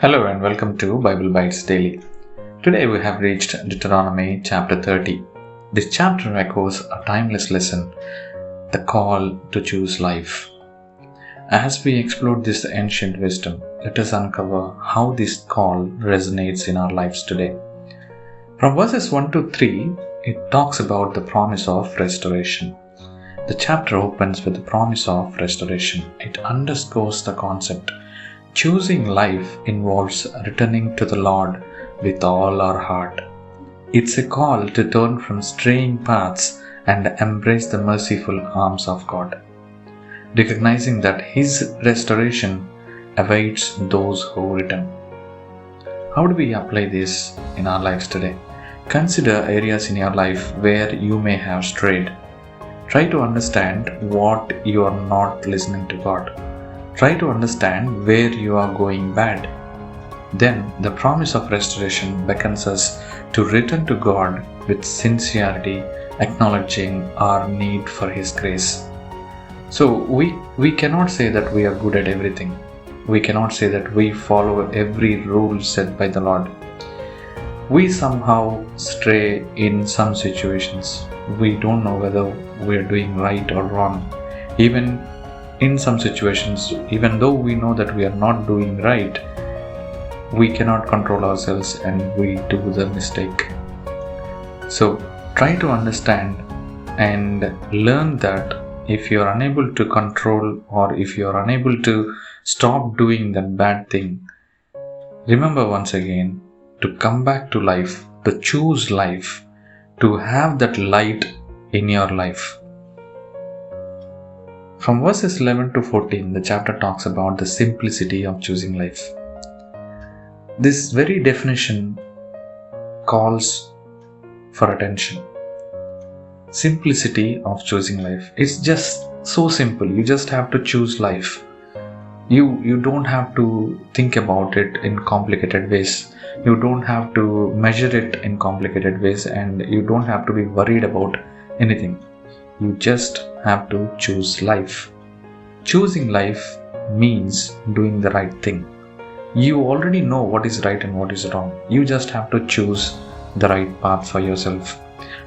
Hello and welcome to Bible Bites Daily. Today we have reached Deuteronomy chapter 30. This chapter echoes a timeless lesson, the call to choose life. As we explore this ancient wisdom, let us uncover how this call resonates in our lives today. From verses 1 to 3, it talks about the promise of restoration. The chapter opens with the promise of restoration. It underscores the concept. Choosing life involves returning to the Lord with all our heart. It's a call to turn from straying paths and embrace the merciful arms of God, recognizing that His restoration awaits those who return. How do we apply this in our lives today? Consider areas in your life where you may have strayed. Try to understand what you are not listening to God. Try to understand where you are going bad. Then the promise of restoration beckons us to return to God with sincerity, acknowledging our need for His grace. So we cannot say that we are good at everything. We cannot say that we follow every rule set by the Lord. We somehow stray in some situations. We don't know whether we are doing right or wrong. Even in some situations, even though we know that we are not doing right, we cannot control ourselves and we do the mistake. So try to understand and learn that if you are unable to control or if you are unable to stop doing that bad thing, remember once again to come back to life, to choose life, to have that light in your life. From verses 11 to 14, the chapter talks about the simplicity of choosing life. This very definition calls for attention. Simplicity of choosing life. It's just so simple. You just have to choose life. You don't have to think about it in complicated ways. You don't have to measure it in complicated ways, and you don't have to be worried about anything. You just have to choose life. Choosing life means doing the right thing. You already know what is right and what is wrong. You just have to choose the right path for yourself.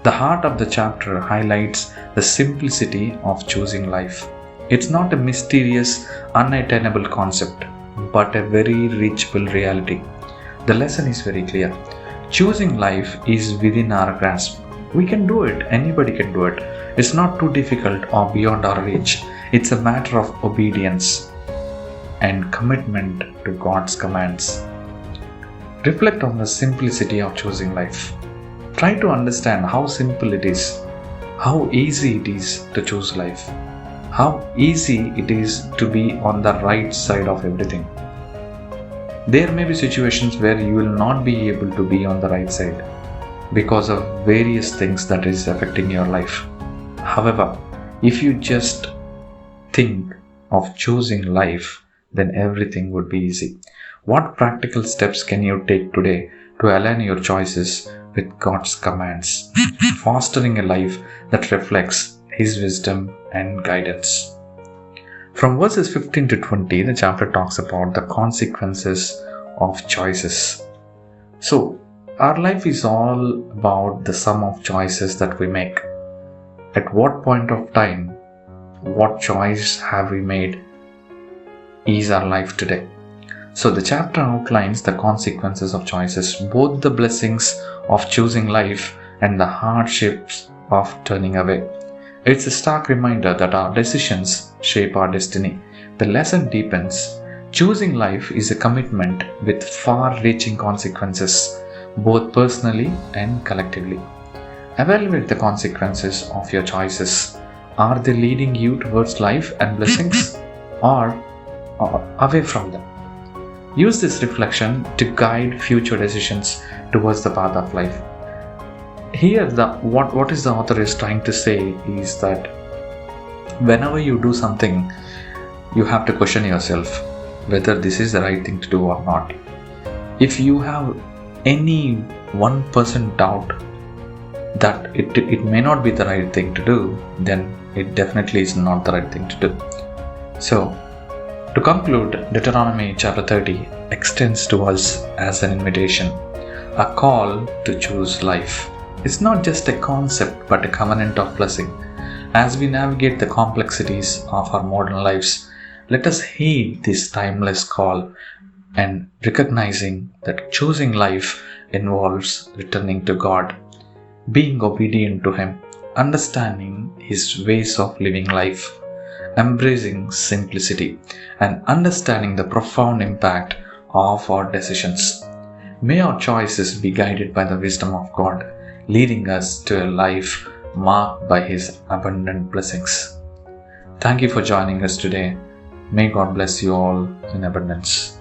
The heart of the chapter highlights the simplicity of choosing life. It's not a mysterious, unattainable concept, but a very reachable reality. The lesson is very clear. Choosing life is within our grasp. We can do it. Anybody can do it. It's not too difficult or beyond our reach. It's a matter of obedience and commitment to God's commands. Reflect on the simplicity of choosing life. Try to understand how simple it is, how easy it is to choose life, how easy it is to be on the right side of everything. There may be situations where you will not be able to be on the right side because of various things that is affecting your life. However, if you just think of choosing life, then everything would be easy. What practical steps can you take today to align your choices with God's commands, fostering a life that reflects His wisdom and guidance? From verses 15 to 20, the chapter talks about the consequences of choices. So, our life is all about the sum of choices that we make. At what point of time, what choice have we made is our life today. So the chapter outlines the consequences of choices, both the blessings of choosing life and the hardships of turning away. It's a stark reminder that our decisions shape our destiny. The lesson deepens. Choosing life is a commitment with far-reaching consequences, both personally and collectively. Evaluate the consequences of your choices. Are they leading you towards life and blessings or away from them? Use this reflection to guide future decisions towards the path of life. Here, what is the author is trying to say is that whenever you do something, you have to question yourself whether this is the right thing to do or not. If you have any 1% doubt that it may not be the right thing to do, then it definitely is not the right thing to do. So To conclude, Deuteronomy chapter 30 extends to us as an invitation, a call to choose life. It's not just a concept but a covenant of blessing. As we navigate the complexities of our modern lives, let us heed this timeless call and recognizing that choosing life involves returning to God, being obedient to Him, understanding His ways of living life, embracing simplicity, and understanding the profound impact of our decisions. May our choices be guided by the wisdom of God, leading us to a life marked by His abundant blessings. Thank you for joining us today. May God bless you all in abundance.